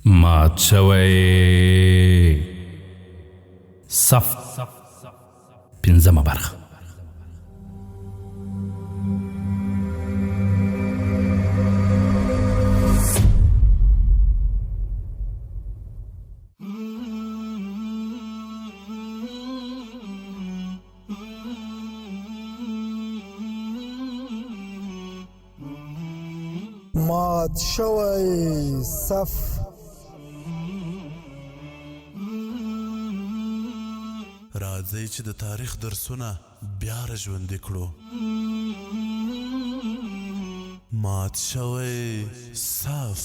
مات شوی صف پنځمه برخه. مات شوی صف راځئ چې د تاریخ درسونه بیا راژوندي کړو. مات شوی صف.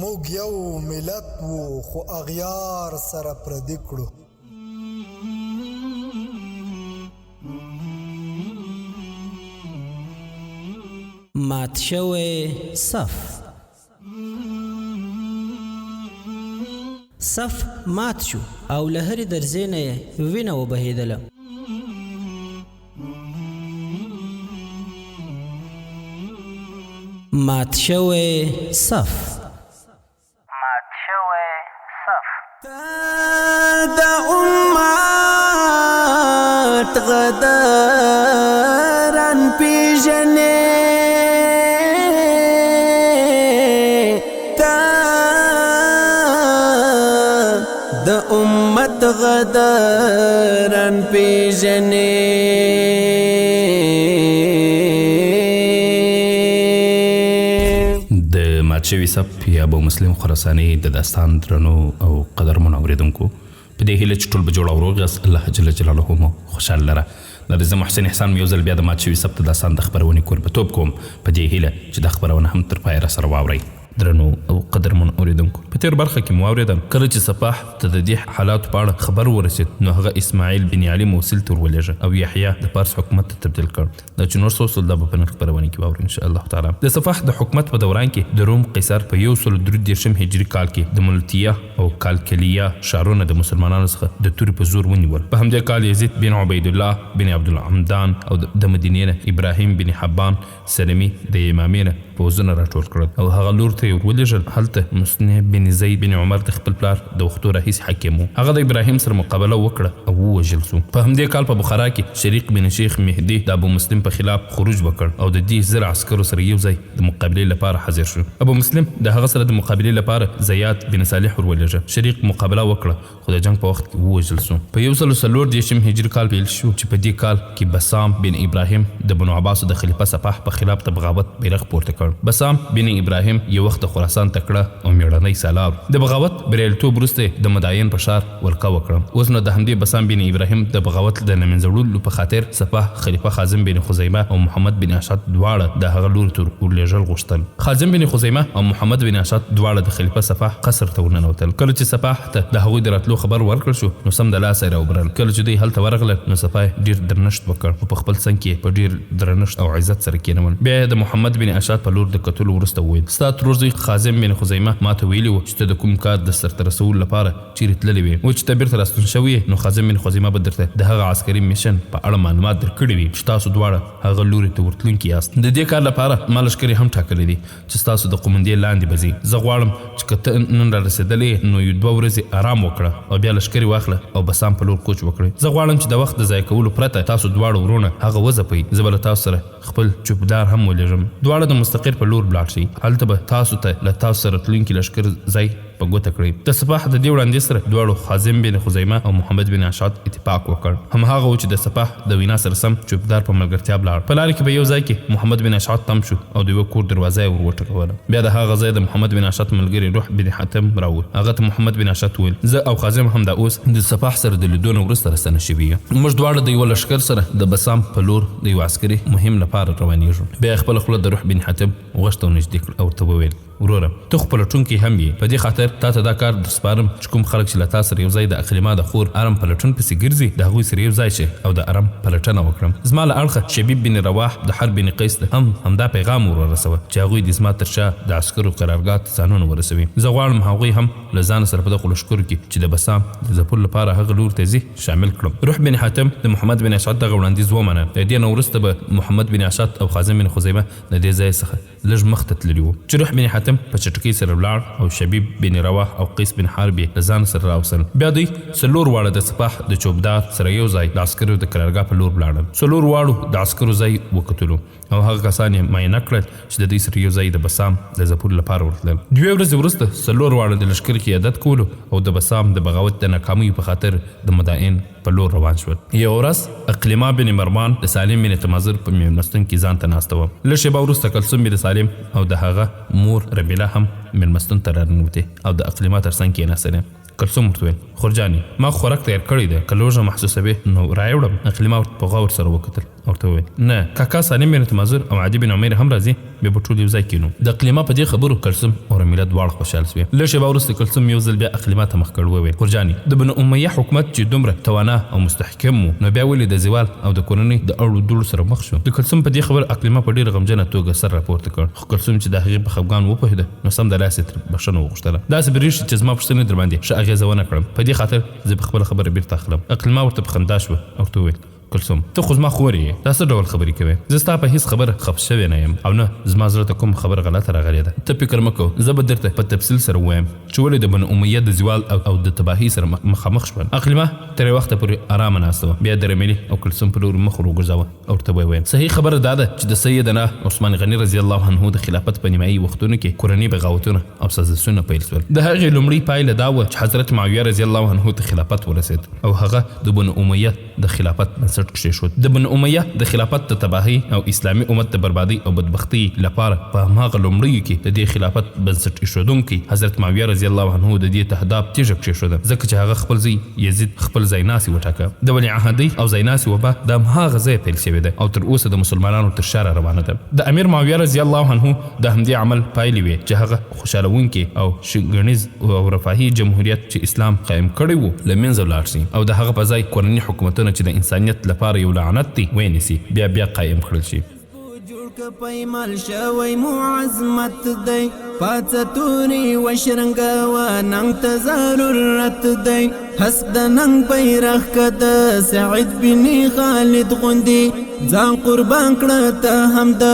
موږ یو ملت وو خو اغیار سره پردي کړو. مات شوی صف. صف مات شو او له هرې درزې نه یې وینه وبهېدله. مات شوی صف. مات شوی صف. د امت غداران پیژنې د امت غداران پیژنې. د مات شوي صف یا ابو مسلم خراساني د داستان درنو او قدرمنو اورېدونکو، په دې هیله چې ټول به جوړ او روغ یاست، الله جل جلاله مو خوشحال لره. دا زه محسن احسان یو ځل بیا د مات شوي صف د داستان د خپرونې کوربهتوب کوم، په دې هیله چې دا خپرونه هم تر پایه راسره واورئ. درنو او قدرمنو اورېدونکو، په تېر برخه کې مو واورېدل کله چې سپاح ته د دې حالاتو په اړه خبر ورسېد، نو هغه اسماعیل بن علي موصل ته ورولېږه او یحیی د پارس حکومت ته تبدیل کړ. دا چې نور څه وسول دا به په نن خپرونې کې واورو انشاءالله تعالی. د سپاح د حکومت په دوران کې د روم قیصر په 133 هجري کال کې د ملتیه او کالکلیه ښارونه د مسلمانانو څخه د تورې په زور ونیول. په همدې کال یزید بن عبید الله بن عبدالحمدان او د مدینې نه ابراهیم بن حبان سلمي د امامې نه پوځونه راټول کړل او هغه لور ته یې ورولېږل. هلته مصنع بن زید بن عمر د خپل پلار د وختو راهیسې حاکم و. هغه د ابراهیم سره مقابله وکړه او ووژل سو. په همدې کال په بخارا کې شریق بن شیخ مهدي د ابو مسلم په خلاف خروج وکړ او د دې 1000 عسکرو سره یو ځای د مقابلې لپاره حاضر شو. ابو مسلم د هغه سره د مقابلې لپاره زیاد بن صالح ورولېږه. شریق مقابله وکړه خو د جنگ په وخت کې ووژل سو. په 134 هجري کال پیل شو چې په دې کال کې بسام بن ابراهیم د بنو عباس د خلیفہ سپاح په خلاف د بغاوت بیرغ پورته کړ. بسام بن ابراهیم یو وخت خراسان ته کړه او میړنی سالار. د بغاوت بریالیتوب وروسته د مداین په ښار ولقه وکړه. اوس نو د همدې بسام بن ابراهیم د بغاوت د له منځه وړلو په خاطر سپاح خلیفہ خازم بن خزیمه او محمد بن اشعث دواړه د هغه لوري ته ورلېږل غوښتل. خازم بن خزیمه او محمد بن اشعث دواړه د خلیفہ سپاح قصر ته ورننوتل. کله چې سپاح ته د هغوی د راتلو خبر ورکړل شو نو سم د لاسه یې راوبرل. کله چې دوی هلته ورغلل نو سپاح ډېر درنښت وکړ او په خپل څنګ کې په ډېر درنښت او عزت سره کېنول. بیا د محمد بن اشعث په لور د کتلو وروسته وویل، ستا ترور زوی خازم بن خزیمه ماته ویلي و چې ته د کوم کار د سرته رسولو لپاره چیرې تللی وې، و چې ته بیرته راستون شوی یې، نو خازم بن خزیمه به درته د هغه عسکري میشن په اړه معلومات درکړي وي چې تاسو دواړه هغه لوري ته ورتلونکي یاست. د دې کار لپاره ما لښکرې هم ټاکلی دي چې ستاسو د قومندې لاندې به ځي. زه غواړم چې که ته نن را رسېدلی نو یو 2 ورځې آرام وکړه او بیا لښکرې واخله او بسام په لور کوچ وکړئ. زه غواړم چې د وخت د ضایع کولو پرته تاسو دواړه ورونه هغه وځپئ. زه به له تاسو سره خپل چوپدار هم ولېږم. دواړه د مستقر په لور ولاړ شئ. هلته به تاسو ته له تاسو سره تلونکي لښکر ځای په ګوته کړئ. د سپاح د دې وړاندیز سره دواړو خازم بن خزیمه او محمد بن اشعث اتفاق وکړ. هماغه و چې د سپاح د وینا سره سم چوپدار په ملګرتیا ولاړ. په لارې کې به یو ځای کې محمد بن اشعث تم شو او د یوه کور دروازه یې ور وټکوله. بیا د هغه ځای د محمد بن اشعث ملګري روح بن حاتم راووت. هغه ته محمد بن اشعث وویل، زه او خازم هم دا اوس د سپاح سره د لیدو نه وروسته راستنه شوي یو. موږ دواړه د یوه لښکر سره د بسام په لور د یو عسکري مهم لپاره روانېږو. بیا یې خپله خوله د روح بن حاتم غوږ ته ونږدې کړه او ورته وویل، وروره ته خو پلټونکی هم یې، په دې خاطر خیر تا ته دا کار در سپارم چې کوم خلک چې له تا سره یو ځای د اقلیما د خور ارم پلټن پسې ګرځي د هغوی سره یو ځای شي او د ارم پلټنه وکړم. زما له اړخه شبیب بن رواح د حرب بن قیس ته همدا پیغام ورسوه چې هغوی د زما تر شا د عسکرو قرارګاه ته ځانونه ورسوي. زه غواړم هغوی هم له ځان سره په دغو لښکرو کې چې د بسام د ځپلو لپاره هغه لور ته ځي شامل کړم. روح بن حاتم د محمد بن اسعد دغه وړاندیز ومنه. د دې نه وروسته به محمد بن اسعد او خازن بن خزیمه د دې ځای څخه لږ مخ ته تللي وو چې روح بن حاتم په چټکۍ سره ولاړ او شبیب بن رواح او قیس بن حرب له ځان سره راوستل. بیا دوی څلور واړه د سپاه د چوبدار سره یو ځای د عسکرو د قرارګاه په لور ولاړل. څلور واړو د عسکرو ځای وکتلو او هغه کسان یې معاینه کړل چې د دوی سره یو ځای د بسام د ځپلو لپاره ورتلل. دوې ورځې وروسته څلور واړه د لښکر قیادت کولو او د بسام د بغاوت د ناکامیو په خاطر د مدائن په لور روان شول. یو ورځ اقلیما بن مرمان د سالم بن تمازر په مېلمستون کې ځان ته ناسته وه. لږ شېبه وروسته کلثوم بن سالم او د هغه مور ربیله هم مېلمستون ته راننوتې او د اقلیما تر څنګ کېناستلې. کلثوم ورته ویل خورجاني ما خوراک تیار کړی دی که لوږه محسوسوې نو راوړم. اقلیما ورته په غور سره وکتل او ورته وویل نه کاکا سالم بن تمازر او عدي بن عمیر هم راځي بیا به ټول یو ځای کینو. د اقلیما په دې خبرو کلثوم او رمیله دواړه خوشحاله سوې. لږ شېبه وروسته کلثوم یو ځل بیا اقلیما ته مخ کړ وویل خورجاني د بنو امیه حکومت چې دومره توانا او مستحکم و نو بیا ولې د زوال او د کورنۍ د اړو دوړو سره مخ شو. د کلثوم په دې خبر اقلیما په ډېره غمجنه توګه سر راپورته کړ خو کلثوم چې د هغې په خفګان وپوهېده نو سم د لاسې تر بښنه وغوښتله. داسې برېښي چې زما پوښتنې در باندې ښه اغېزه ونه کړم په دې خاطر زه په خپله خبره بیرته اخلم. اقلیما ورته په خندا شوه او ورته وویل کلثوم ته خو زما خور یې دا څه ډول خبرې کوې؟ زه ستا په هېڅ خبره خف شوی نه یم او نه زما زړه ته کوم خبره غلطه راغلې ده. ته فکر مه کوه زه به درته په تفصیل سره ووایم چې ولې د بنو امیه د زوال او د تباهۍ سره مخامخ شول. اقلیما تر یو وخته پورې ارامه ناسته وه. بیا د رمیلې او کلثوم په لور مخ ور وګرځاوه او ورته ویې ویل صحیح خبره دا ده چې د سیدنا عثمان غني رضی الله عنه د خلافت په نیمایي وختونو کې کورني بغاوتونه او سازشونه پیل شول. د هغې لومړۍ پایله دا وه چې حضرت معاویه رضی الله عنه ته خلافت ورسېد او هغه د بنو امیه د خلافت بنسټ کېښود. د بنو امیه د خلافت د تباهۍ او اسلامي امت د بربادۍ او بدبختۍ لپاره په هماغه لومړیو کې د دې خلافت بنسټ ایښودونکی حضرت معاویه رضی الله عنه د دې تهداب تیږه کېښوده ځکه چې هغه خپل زوی یزید خپل ځایناسي وټاکه. د ولیعهدۍ او ځایناسي وبا د هماغه ځایه پیل شوې ده او تر اوسه د مسلمانانو تر شا روانه ده. د امیر معاویه رضی الله عنه د همدې عمل پایلې وې چې هغه خوشحالونکي او ښېګڼیز او رفاهي جمهوریت چې اسلام قایم کړی و له منځه ولاړ شي او د هغه په ځای کورني حکومتونه چې د انسانیت لپاره یو لعنت دی ونیسي بیا قایم کړل شي. جوړ پېمال شوی معظمت دی پاڅه توري وشرنګ و ننګ ته ضرورت دی حسب د ننګ بیرغ کده سعید بن خالد غوندي ځان قربان کړه ته هم د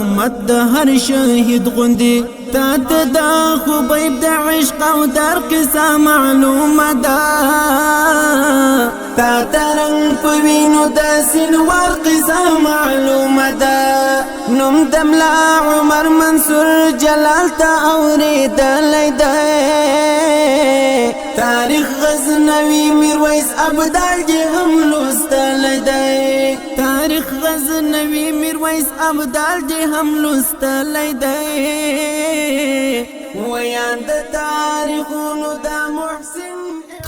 امت د هر شهید غوندي تا ته دا خوبیب د عشق او در قصه معلومه ده تا ته رنګ په وینو د سینوار قصه معلومه ده نوم د ملا عمر منصور جلال ته اورېدلی دی تاریخ غزنوي میرویس ابدال دې هم لوستلی دی تاریخ غزنوي میرویس ابدال دې هم لوستلی دی ویان د تاریخونو د محسن.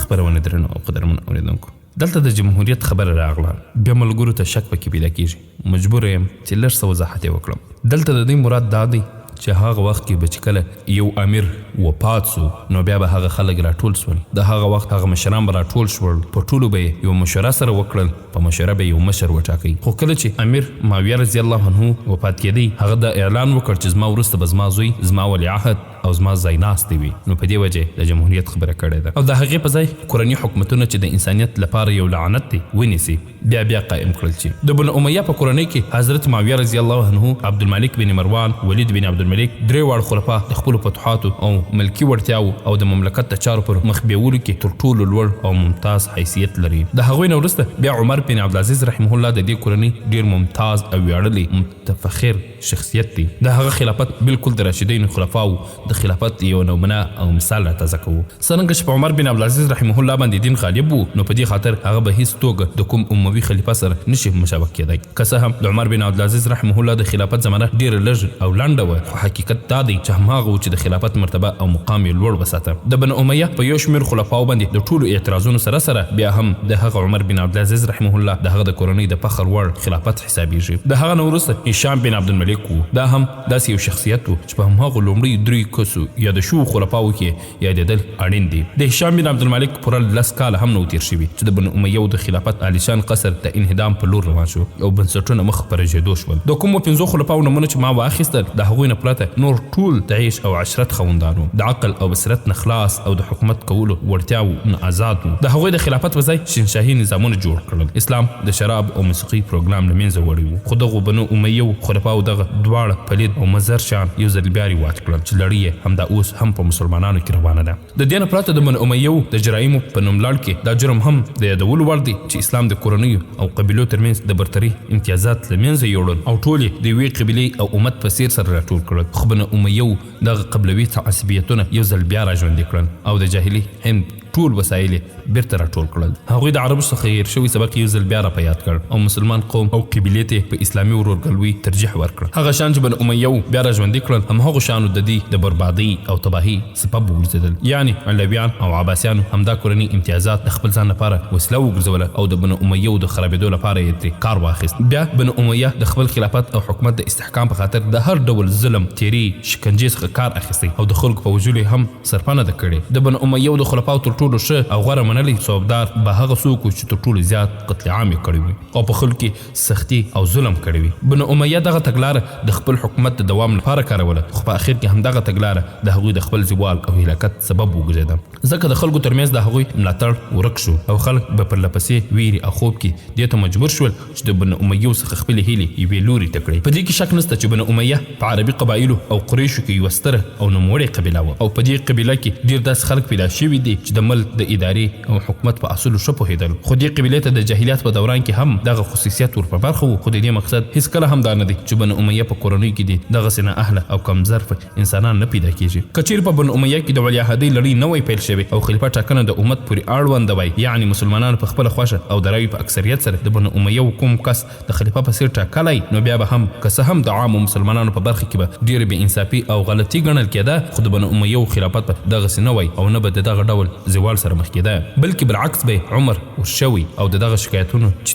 خبرونه درنو او قدرمن اوریدونکو دلته د جمهوریت خبره راغله بیا ملګرو ته شک پکې پیدا کیږي مجبور یم چې لږ څه وضاحت یې وکړم. دلته د دې مراد دا دی چې هغه وخت کې به چې کله یو امیر وفات سو نو بیا به هغه خلک راټول شول د هغه وخت هغه مشران به راټول شول په ټولو به یو مشوره سره وکړل په مشوره به یو مشر وټاکئ. خو کله چې امیر معاویه رضی الله عنه وفات کېدی هغه دا اعلان وکړ چې زما وروسته به زما زوی زما ولیعهد او زما ځایناستی وي نو په دې وجه د جمهوریت خبره کړې ده او د هغې په ځای کورني حکومتونه چې د انسانیت لپاره یو لعنت دی ونیسي بیا قایم کړل شي. د بنو امیه په کورنۍ کې حضرت معاویه رضی الله عنه عبدالملک بن مروان ولید بن عبدالملک درې واړه خلفا د خپلو فتوحاتو او ملکي وړتیاو او د مملکت د چارو پر مخ بیولو کې تر ټولو لوړ او ممتاز حیثیت لري. د هغوی نه وروسته بیا عمر بن عبدالعزیز رحمه الله د دې کورنۍ ډېر ممتاز او ویاړلی متفخر شخصیت دی. د هغه خلافت بالکل د راشدینو خلفاو د خلافت یو نمونه او مثال راتازه کوو. څرنګه چې په عمر بن عبدالعزیز رحمه الله باندې دین غالب و نو په دې خاطر هغه به هیڅ توګه د کوم اموي خلیفه سره نشي مشابه کېدی. که څه هم د عمر بن عبدالعزیز رحمه الله د خلافت زمانه ډېره لږ او لنډه وه خو حقیقت دا دی چې هماغه و چې د خلافت مرتبه او مقام یې لوړ وساته. د بنو امیه په یو شمېر خلفاو باندې د ټولو اعتراضونو سره بیا هم د هغه عمر بن عبدالعزیز رحمه الله د هغه د کورنۍ د فخر وړ خلافت حسابیږي. د هغه نه وروسته هشام بن عبدالملک و دا هم داسې یو شخصیت و چې په هماغو لومړیو 3 کسو یا د شو خلفاو کې یادېدل اړین دي. د هشام بن عبدالملک پوره 10 کاله هم نو تیر شوي چې د بنو امیه د خلافت عالیشان قصر د انهدام په لور روان شو او بنسټونه مخ پر رژېدو شول. د کومو 15 خلفاو نومونه چې ما واخیستل د هغوی نه پرته نور ټول د عیش او عشرت خوندانو، د عقل او بصیرت نه خلاص او د حکومت کولو وړتیاو نه آزاد وو. د هغوی د خلافت په ځای شینشاهي نظامونه جوړ کړل. اسلام د شراب او موسیقي پروګرام له منځه وړی وو، خو دغو بنو امیه خلفاو دغه دواړه پلید او مزر شان یو ځل بیا رواج کړل چې لړۍ یې همدا اوس هم په مسلمانانو کې روانه ده. د دې نه پرته د بنو امیه د جرایمو په نوملړ کې دا جرم هم د یادولو وړ دی چې اسلام د کورنیو او قبیلو ترمنځ د برتري امتیازات له منځه یوړل او ټول د یوې قبیلې او امت په څیر سره راټول کړل. خو بنو امیه دغه قبلوي تعصبیتونه یو ځل بیا راژوندي کړل او د جاهلي هند ټول وسایل بیرته راټول کړل. هغوی د عربو څخه هیر شوي سبق یو ځل بیا را په یاد کړ او مسلمان قوم او قبیلې ته په اسلامي ورورګلوي ترجیح ورکړ. هغه شان چې بنو امیه بیا راژوندي کړل همهغو شانو د دې د بربادۍ او تباهي سبب وګرځېدل. یعنی علویان او عباسیانو همدا کورني امتیازات د خپل ځان لپاره وسیله وګرځوله او د بنو امیه د خرابېدو لپاره یې ترې کار واخیست. بیا بنو امیه د خپل خلافت او حکومت د استحکام په خاطر د هر ډول ظلم، تیری، شکنجې څخه کار اخیستی او د خلکو په وژلو هم سرپنه ده کړې. د بنو امیه د خلفاو تر ټولو ښه او غوره منلی ثوابدار به هغه څوک چې تر ټولو زیات قتل عام یې کړی وي او په خلکو کې سختي او ظلم کړی وي. بنو امیه دغه تګلاره د خپل حکومت د دوام لپاره کاروله، خو په اخر کې همدغه تګلاره د هغوی د خپل زوال او هلاکت سبب وګرځېده. ځکه د خلکو ترمنځ د هغوی ملاتړ ورک شو او خلک به پرله پسې ویرې او خوب کې دې ته مجبور شول چې د بنو امیه څخه خپلې هیلې یوې لوري ته کړي. په دې کې شک نشته چې بنو امیه په عربي قبایلو او قریشو کې یوه ستره او نوموړې قبیله وه او په دې قبیله کې ډېر داسې خلک پیدا شوي دي چې د ملک د ادارې او حکومت په اصولو ښه پوهېدل. خو دې قبیلې ته د جاهلیت په دوران کې هم دغه خصوصیت ور په برخه وو. خو د دې مقصد هیڅکله هم دا نه دی چې بنو امیه په کورنیو کې دي دغسې نااهله او کم ظرفه انسانان نه پیدا کېږي. که چیرې په بنو امیه کې د ولیعهدۍ لړۍ نه وی پیل شوې او خلیفه ټاکنه د امت پورې اړونده وای، یعنی مسلمانانو په خپله خوښه او د رایو په اکثریت سره د بنو امیه کوم کس د خلیفه په څیر ټاکلی، نو بیا به هم که څه هم د عامو مسلمانانو په برخه کې به ډېرې بې انصافي او غلطي ګڼل کېده، خو د بنو امیه خلافت به دغسې نه وای او نه به د دغه ډول زوال سره مخ کېده، بلکې برعکس به عمر ورشوي او د دغه شکایتونو چې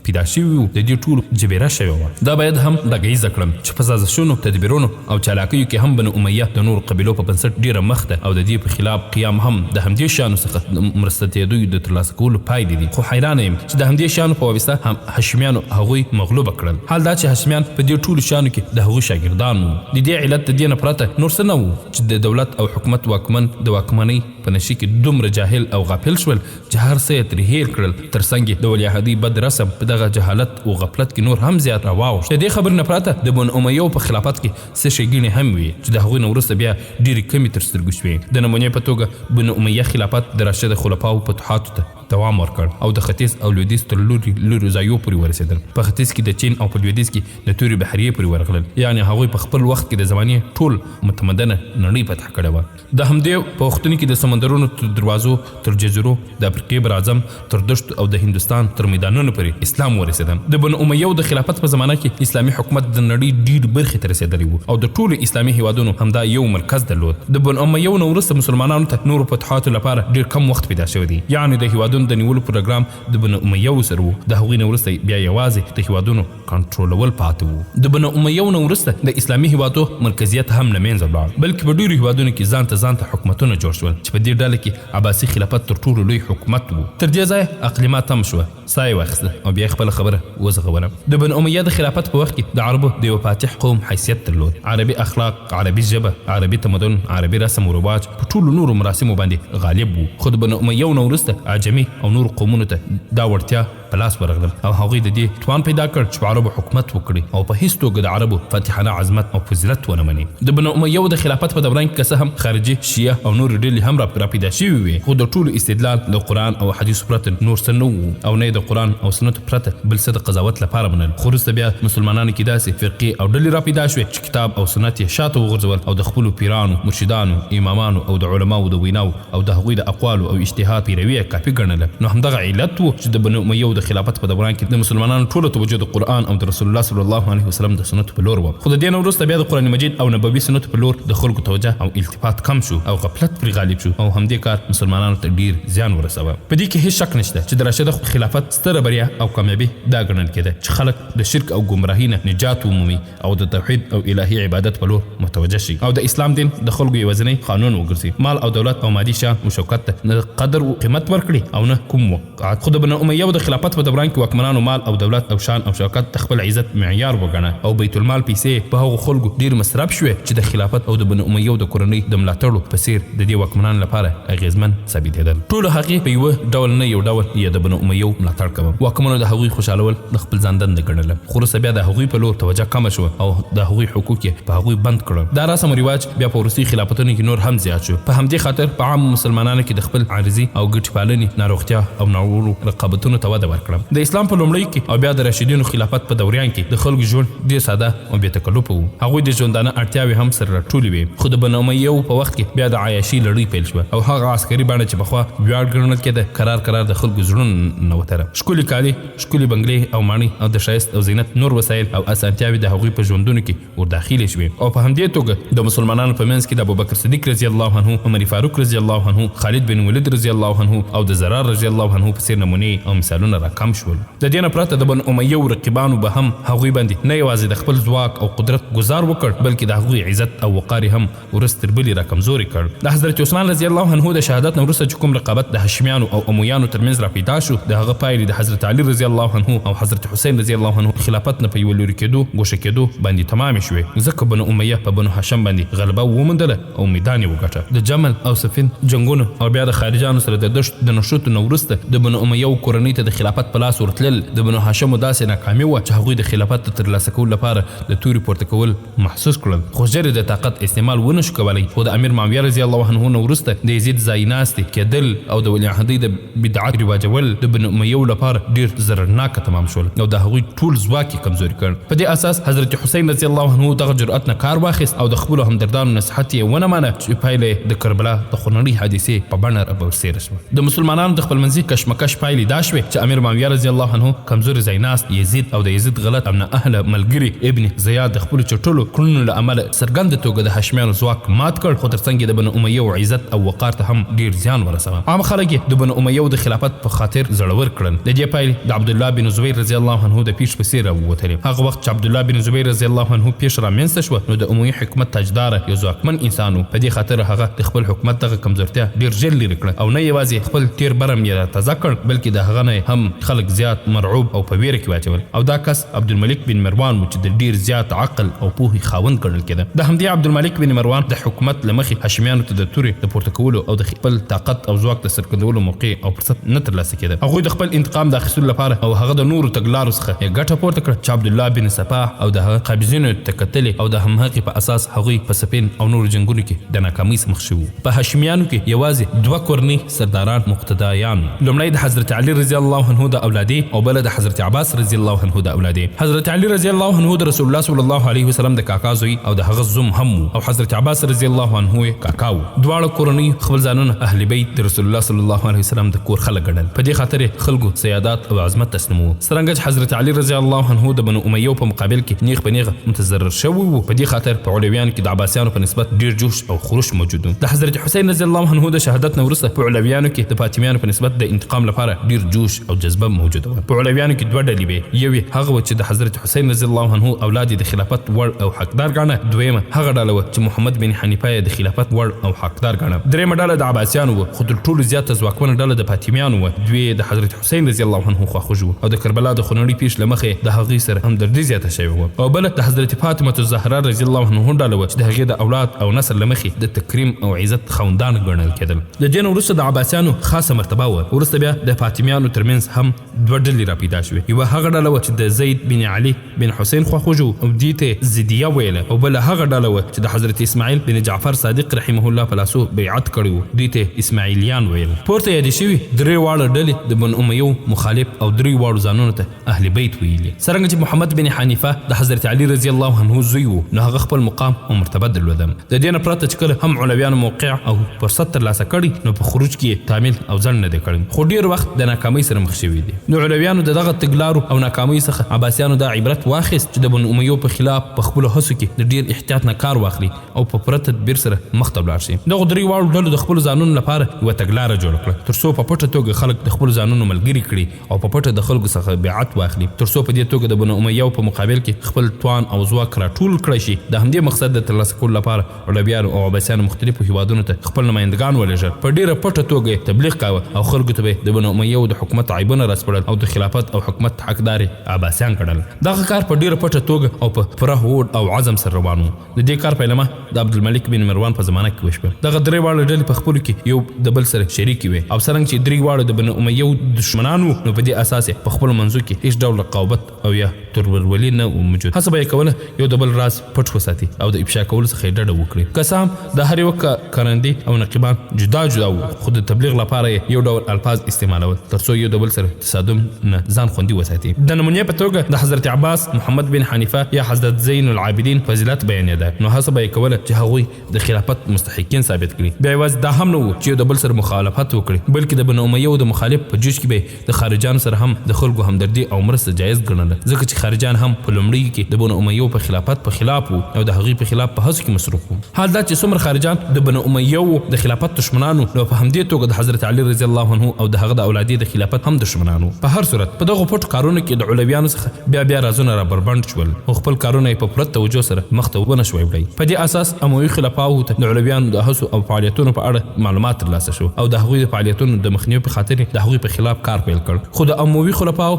پیدا شوي وو د دې ټولو جبیره شوې وه. دا باید هم ډاګیزه کړم چې په سازشونو، تدبیرونو او چالاکیو کې هم بنو امیه د نور قبیلو په بنسټ ډېره مخ ده او د دې په خلاف قیام هم د همدې شیانو څخه د مرستتېدو د ترلاسه کولو پایلې دي. خو حیرانه یم چې د همدې شیانو په واسطه هم هاشمیانو هغوی مغلوبه کړل. حال دا چې هاشمیان په دې ټولو شیانو کې د هغوی شاګردان وو. د دې علت د دې نه پرته نور څه نه وو چې د دولت او حکومت واکمن د واکمنۍ په نشي کې دومره جاهل او غافل شول چې هر څه یې ترې هیر کړل. ترڅنګ د ولیعهدۍ بد رسم په دغه جهالت او غفلت کې نور هم زیات راواوښت. د دې خبرې نه پرته د بنو امیه په خلافت کې څه ښېګڼې هم وي چې د هغوی نه وروسته بیا ډېرې کمې تر سترګو شوې. د نمونې په توګه بنو امیه خلافت د راشد خلفاو فتوحاتو ته دوام ورکړ او د ختیځ او لویدیځ تر لوري ځایو پورې ورسېدل. په ختیځ کې د چین او په لویدیځ کې د تورې بحریې پورې ورغلل، یعنې هغوی په خپل وخت کې د زمانې ټول متمدنه نړۍ فتح کړې وه. د همدې په وختونو کې د سمندرونو تر دروازو، تر جزیرو، د افریقې براعظم، تر دښتو او د هندوستان تر میدانونو پورې اسلام ورسېده. د بنو امیه د خلافت په زمانه کې اسلامي حکومت د نړۍ ډېر برخې ته رسېدلی وو او د ټولو اسلامي هیوادونو همدا یو مرکز درلود. د بنو امیه نه وروسته مسلمانانو ته نورو فتوحاتو لپاره ډېر کم وخت پیدا شوی دی، یعنې د هیوادونو د نیولو پروګرام د بنو امیه سره وو. د هغوی نه وروسته بیا یوازې د هیوادونو کنټرولول پاتې وو. د بنو امیه نه وروسته د اسلامي هیوادو مرکزیت هم له منځه لاړ، بلکې په ډېرو هیوادونو کې ځان ته حکومتونه جوړ شول چې په دې ډله کې عباسي خلافت تر ټولو لوی حکومت وو. تر دې ځایه اقلیمات تم شوه، ساه یې واخیسته او بیا یې خپله خبره وزغوله. د بنو امیه د خلافت په وخت کې د عربو د یو فاتح قوم حیثیت درلود. عربي اخلاق، عربي ژبه، عربي تمدن، عربي رسم و رواج په ټولو نورو مراسمو باندې غالب وو. خو د بنو امیه نه وروسته عجمي او نورو قومونو ته دا وړتیا په لاس ورغلل او هغوی د دې توان پیدا کړ چې په عربو حکومت وکړي او په هیڅ توګه د عربو فاتحانه عظمت او فضیلت ونه مني. د بنو امیه د خلافت په دوران کې که څه هم خارجي شیعه او نور ډلې هم را پیدا شوي وي، خو د ټولو استدلال له قرآن او حدیثو پرته نور څه نه وو او نه یې د قرآن او سنتو پرته بل څه د قضاوت لپاره منل. خو وروسته بیا مسلمانانو کې داسې فرقې او ډلې را پیدا شوې چې کتاب او سنت یې شاته وغورځول او د خپلو پیرانو، مرشدانو، امامانو او د علماو د ویناو او د هغوی د اقوالو او اجتهاد پیروي یې کافي ګڼله. نو همدغه علت و چې د بنو امیه د خلافت په دوران کې د مسلمانانو ټوله توجه د قرآن او د رسول الله صلی الله علیه وسلم د سنتو په لور و. خو د دې نه وروسته بیا د قرآن مجید او نبوي سنتو په لور د خلکو توجه او التفات کم شو او غفلت پرې غالب شو او همدې کار مسلمانانو ته ډیر زیان ورسوه. په دې کې هیڅ شک نشته چې د راشده خلافت ستره بریا او کامیابي دا ګڼل کېده چې خلک د شرک او ګمراهۍ نه نجات ومومي او د توحید او الهي عبادت په لور متوجه شي او د اسلام دین د خلکو یوازینی قانون وګرځي. مال او دولت او مادي شان او شوکت ته نه قدر او قیمت ورکړي او نه کوم وقعت. خو د بنو امیه د خلافت په دوران کې واکمنانو مال او دولت او شان او شوکت خپل عزت معیار وګڼه او بیت المال پیسې په هغو خلکو ډیر مصرف شوې چې د خلافت او د بنو امیه د کورنۍ د ملاتړو په څیر د دې واکمنانو لپاره اغیزمن ثابتېدل. ټول هغې په یوه ډول نه یو ډول یې د بنو امیه ملاتړ کوم. واکمنو د هغوی خوشحالول د خپل ځان دنده ګڼله. خو وروسته بیا د هغوی په لور توجه کمه شوه او د هغوی حقوق یې په هغوی بند کړل. دا رسم او رواج بیا په وروستي خلافتونو کې نور هم زیات شو. په همدې خاطر په عام مسلمانانو کې د خپل عارضي او ګټې پالنې ناروغتیا او ناوړو رقابتونو ته وده ورکړه. د اسلام په لومړي کې او بیا د راشدینو خلافت په دوران کې د خلکو ژوند ډېر ساده او بې تکلفه و. هغوی د ژوندانه اړتیاوې هم سره راټولې وې. خو د بنو امیه په وخت کې بیا د عیاشي لړۍ پیل شوه او هغه عسکري بڼه چې پخوا ویاړ ګڼل کېده قرار د خلکو زړونو نه وتره. ښکلي کالي، ښکلي بنګلې او ماڼۍ او د ښایست او زینت نور وسایل او اسانتیاوې د هغوی په ژوندونو کې ورداخلې شوې او په همدې توګه د مسلمانانو په منځ کې د ابوبکر صدیق رضی الله عنه، عمر فاروق رضی الله عنه، خالد بن ولید رضی الله عنه او د زرار رضی الله عنه په څیر نمونې او مثالونه راکم شول. د دې نه پرته د بنو امیه رقیبانو به هم هغوی باندې نه یوازې د خپل ځواک او قدرت گزار وکړ بلکې د هغوی عزت او وقار هم ورځ تر بلې راکمزوري کړ. د حضرت عثمان رضی الله عنه د شهادت نه وروسته چې کوم رقابت د هاشمیانو او امویانو ترمنځ راپیدا شو د هغه پایلې د حضرت علي رضی الله عنه او حضرت حسین رضی الله عنه خلافت نه په یوه لوري کېدو ګوښه کېدو باندې تمامې شوې ځکه بنو امیه په بنو هاشم باندې غلبه وموندله او میدان یې وګټه. د جمل او صفین جنګونو او بیا د خارجانو سره د دشت د نښتو نه وروسته د بنو امیه کورنۍ ته د خلافت په لاس ورتلل د بنو هاشمو داسې ناکامي وه چې هغوی د خلافت د ترلاسه کولو لپاره د تورې پورته کول محسوس کړل. خو ژر د طاقت استعمال ونه شو کولی. خو د امیر معاویه رضی الله عنه نه وروسته د یزید ځای ناستې کېدل او د ولیعهدۍ د بدعت رواجول د بنو امیه لپاره ډېر ضررناکه تمام شول او د هغوی ټول ځواک یې کمزوري کړ. په دې اساس حضرت حسین رضی الله عنه دغه جرأت نه کار واخیست او د خپلو همدردانو نصیحت یې ونه منه چې پایله د کربلا د خونړۍ حادثې په بڼه رابرسېره شوه. د مسلمانانو د خپلمنځي کشمکش پایلې دا شوې چې امیر معاویه رضی الله عنه کمزوري ځایناست یزید او د یزید غلط او نااهله ملګري ابن زیاد د خپلو چټلو کړنو له امله څرګنده توګه د هاشمیانو ځواک مات کړ. خو ترڅنګ یې د بنو امیه عزت او وقار ته هم ډېر زیان ورسوه. عام خلک یې د بنو امیه د خلافت په خاطر زړور کړل. د دې پایلې د عبدالله بن زبیر رضی الله عنه د پیش په څېر راووتلې. هغه وخت چې عبدالله بن زبیر رضی الله عنه پیش رامنځته شوه نو د امیه حکومت تاجداره یو ځواکمن انسان و. په دې خاطر هغه د خپل حکومت دغه کمزورتیا ډېر ژر لرې کړه او نه یوازې خپل تیر برم یې راتازه کړ بلکې د هغه نه هم خلک زیات مرعوب او په ویره کې واچول. او دا کس عبدالملک بن مروان و چې د ډېر زیات عقل او پوهې خاوند ګڼل کېده. د همدې عبدالملک بن مروان د حکومت له مخې هاشمیانو ته د تورې د پورته کولو او د خپل طاقت او ځواک د څرګندولو موقع او فرصت نه ترلاسه کېده. هغوی د خپل انتقام د اخیستلو لپاره او هغه د نورو تګلارو څخه یې ګټه پورته کړه چې عبدالله بن سپاه او د هغه قابضینو ته کتلې او د همغې په اساس هغوی په سپین او نورو جنګونو کې د ناکامۍ سره مخ شوي. په هاشمیانو کې یوازې دوه کورنۍ سرداران مقتدایان، لومړی د حضرت علي رضی الله عنه د اولادې او بله د حضرت عباس رضی الله عنه د اولادې. حضرت علي رضی الله عنه د رسول الله صلی الله علیه وسلم د کاکا زوی او د هغه زوم هم او حضرت عباس رضی الله عنه کاکا و. دواړه کورنۍ خپل ځانونه اهل بیت د رسول الله صلی الله علیه وسلم د کور خلک ګڼل. په دې خاطر خلکو سیادات او عظمت تسلیموه. څرنګه چې حضرت علي رضی الله عنه د بنو امیه په مقابل کې نیغ په نیغه متضرر شوی و. په دې خاطر په علویانو کې د عباسیانو په نسبت ډېر جوش او خروش موجود و. د حضرت حسین رضی الله عنه د شهادت نه وروسته په علویانو کې د فاطمیانو په نسبت د انتقام لپاره ډېر جوش او جذبه موجوده وه. په علویانو کې دوه ډلې وې. یوې هغه و چې د حضرت حسین رضی الله عنه اولاد د خلافت وړ او حقدار ګاڼه. دویمه هغه ډله وه چې محمد بن حنیفه د خلافت وړ او حقدار ګاڼه. دریمه ډله د عباسیانو وه خو تر ټولو زیاته ځواکمنه ډله د فاطمیانو وه. دوی د حضرت حسین رضی الله عنه خواخوږي وو او د کربلا د خونړي پیش له مخې د هغوی سره همدردي زیاته شوې وه. او بله د حضرت فاطمه الزهرا رضی الله عنه ډله وه چې د هغې د اولاد او نسل له مخې د تکریم او عزت خاوندان ګڼل کېدل. د دې نه وروسته د عباسیانو خاصه مرتبه وه. وروسته بیا د فاطمیانو ترمنځ هم دوه ډلې راپیدا شوې. یوه هغه ډله وه چې د زید بن علي بن حسین خواخوږي وو او دې ته زیدیه ویله. او بله هغه ډله وه چې د حضرت اسماعیل بن جعفر صادق رحمه الله په لاسو بیعت کړی وو. دې ته اسماعیلیان ویل. پورته یادې شوي درې واړه ډلې د بنو امیه مخالف او درې واړو ځانونو ته اهل بیت ویلي. څرنګه چې محمد بن حنیفه د حضرت علي رضی الله عنه زوی و نو هغه خپل مقام او مرتبه درلوده. د دې نه پرته چې کله هم علویانو موقع او فرصت ترلاسه کړي نو په خروج کې تعمیل او ځنډ نه دی کړی خو ډېر وخت د ناکامۍ سره مخ شوي. شوي دي. د علویانو دغه تګلارو او ناکامۍ څخه عباسیانو دا عبرت واخیست چې د بنو امیو په خلاف په خپلو هڅو کې د ډیر احتیاط نه کار واخلي او په پوره تدبیر سره مخ ته ولاړ شي. دغو درې واړو ډلو د خپلو ځانونو لپاره یوه تګلاره جوړه کړه تر څو په پټه توګه خلک د خپلو ځانونو ملګري کړي او په پټه د خلکو څخه بیعت واخلي تر څو په دې توګه د بنو امیو په مقابل کې خپل توان او ځواک راټول کړی شي. د همدې مقصد د ترلاسه کولو لپاره علویانو او عباسیانو مختلفو هیوادونو ته خپل نمایندګان ولېږل. په ډیره پټه توګه تبلیغ کاوه او خلکو ته به د بنو امیو د حکومت عیبونه راسپړل او د خلافت او حکومت حقدار عباسیان کړل. دغه کار په ډیره پټه توګه او په پوره هوډ او عزم سره روان و. د دې کار پیلامه د عبدالملک بن مروان په زمانه کې وشوه. دغه درې واړه ډلې په خپلو کې یو د بل سره شریکې وې او څرنګه چې درې واړه د بنو امیو دشمنان وو نو په دې اساس یې په خپلو منځو کې هیڅ ډول رقابت او یا تورورولي نه موجود. هڅه به یې کوله یو د بل راز پټ وساتي او د افشا کولو څخه یې ډډه وکړي. که څه هم د هر یوه کارندې او نقیبان جدا جدا وو خو د تبلیغ لپاره یې یو ډول الفاظ استعمالول تر څو یو د بل سره تصادم نه ځان خوندي وساتي. د نمونې په توګه د حضرت عباس، محمد بن حنیفه یا حضرت زین العابدین فضیلت بیانېده نو هڅه به یې کوله چې هغوی د خلافت مستحقین ثابت کړي. بیا یوازې دا هم نه و چې یو د بل سره مخالفت وکړي بلکې د بنو امیو د مخالف په جوش کې به د خارجانو سره هم د خلکو همدردي او مرسته جایز ګڼله ځکه چې خارجان هم په لومړیو کې د بنو امیو په خلافت په خلاف وو او د هغوی په خلاف په هڅو کې مصروف وو. حال دا چې څومره خارجان د بنو امیو د خلافت دشمنانو نو په همدې توګه د حضرت علي رضی الله عنه او د هغه د اولادې د خلافت هم دشمنانو. په هر صورت په دغو پټو کارونو کې د علویانو څخه بیا رازونه را بربنډ شول او خپل کارونه یې په پوره توجه سره مخ ته ونه شوی وړی. په دې اساس اموي خلفاو ته د علویانو د هڅو او فعالیتونو په اړه معلومات ترلاسه شو او د هغوی د فعالیتونو د مخنیوي په خاطر د هغوی په خلاف کار پیل کړ. خو د اموي خلفا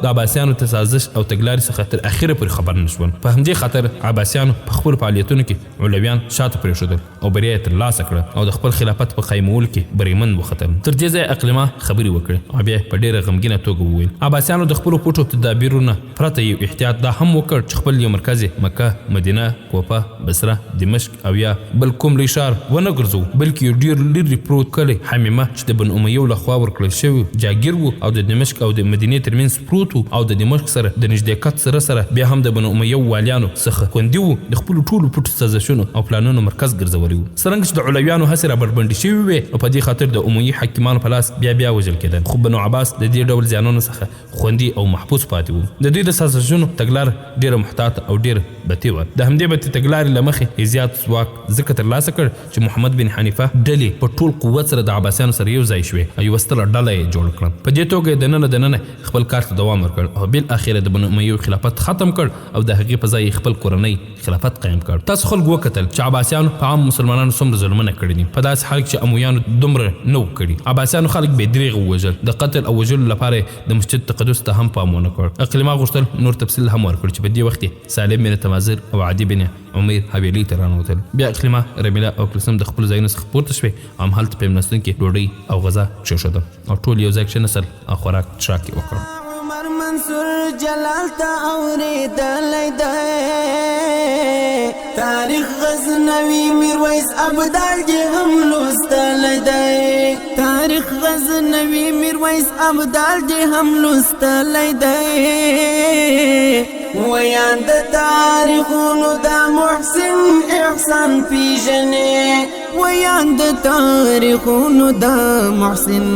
د عباسیانو ته سازش او تګلارې څخه تر اخره پورې خبر نه شول. په همدې خاطر عباسیانو په خپلو فعالیتونو کې علویان شاته پرېښودل او بریا یې ترلاسه کړه او د خپل خلافت په قایمولو کې بریمند وختل. تر دې ځایه اقلیما خبرې وکړې او بیا په ډېره غمګینه توګه وویل عباسیانو د خپلو پټو تدابیرونه پرته یو احتیاط دا هم وکړ چې خپل یو مرکز مکه، مدینه، کوفه، بصره، دمشق او یا بل کوم لوی ښار ونه ګرځوو بلکې یو ډېر لرې پروت کلی حمیمه چې د بنو امیو لخوا ورکړل شوی جاګیر و او د دمشق او د مدینې ترمنځ پروت و او د دمشق سره د نږدېکت سره بیا هم د بنو امیو والیانو څخه خوندي و د خپلو ټولو پټو سازشونو او پلانونو مرکز ګرځولی و. څرنګه چې د علویانو هڅې را بربنډې شوي وې او په دې خاطر د اموي حاکمانو په لاس بیا وژل کېدل خو بنو عباس د دې ډول زیانونو څخه خوندي او محفوظ پاتې وو. د دوی د سازشونو تګلار ډېره محتاطه او ډېره بتي وه. د همدې بتي تګلارې له مخې زیات ځواک ځکه ترلاسه کړ چې محمد بن حنیفه ډلې په ټول قوت سره د عباسیانو سره یو ځای شوې او یوه ستره ډله یې جوړه کړه. په دې توګه یې دننه خپل کار ته دوام ورکړ او بالاخره د بنو امیو خلافت ختم کړ او د هغې په ځای خپل کورنۍ خلافت قایم کړ. تاسو خلکو وکتل چې عباسیانو په عام مسلمانانو څومره ظلمونه کړي دي په داسې حال کې چې امویانو دومره نه و کړي. عباسیانو خلک بې دریغه ووژل د قتل او وژلو لپاره د مسجد تقدس ته هم پام ونه کړ. اقلیما غوښتل نور تفصیل هم ورکړ چې په دې وخت کې سالم بن تمازر او عدي بن عمیر حویلي ته رانوتل. بیا اقلیما، رمیله او کلثوم د خپلو ځایونو څخه پورته شوې او همهلته په مېلمستون کې ډوډۍ او غذا کېښوده او ټول یو ځای کښېنستل او خوراک څښاک یې وکړ. عمر منصور جلال ته اورېدلی دی تاریخ غزنوي میرویس ابدال دې هم لوستلی دی تاریخ غزنوي میرویس ابدال دې هم لوستلی دی ویان د تاریخونو د محسن احسان پیژنې ویان د تاریخونو د محسن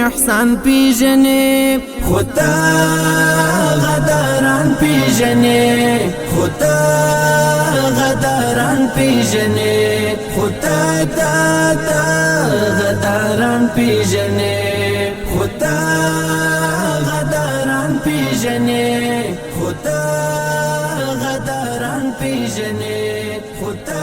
احسان پیژنې خو تا غداران پیژنې خو تا غداران پیژنې خو تا غداران پیژنې خو تا غداران پیژنې خو تا غداران پیژنې خو تا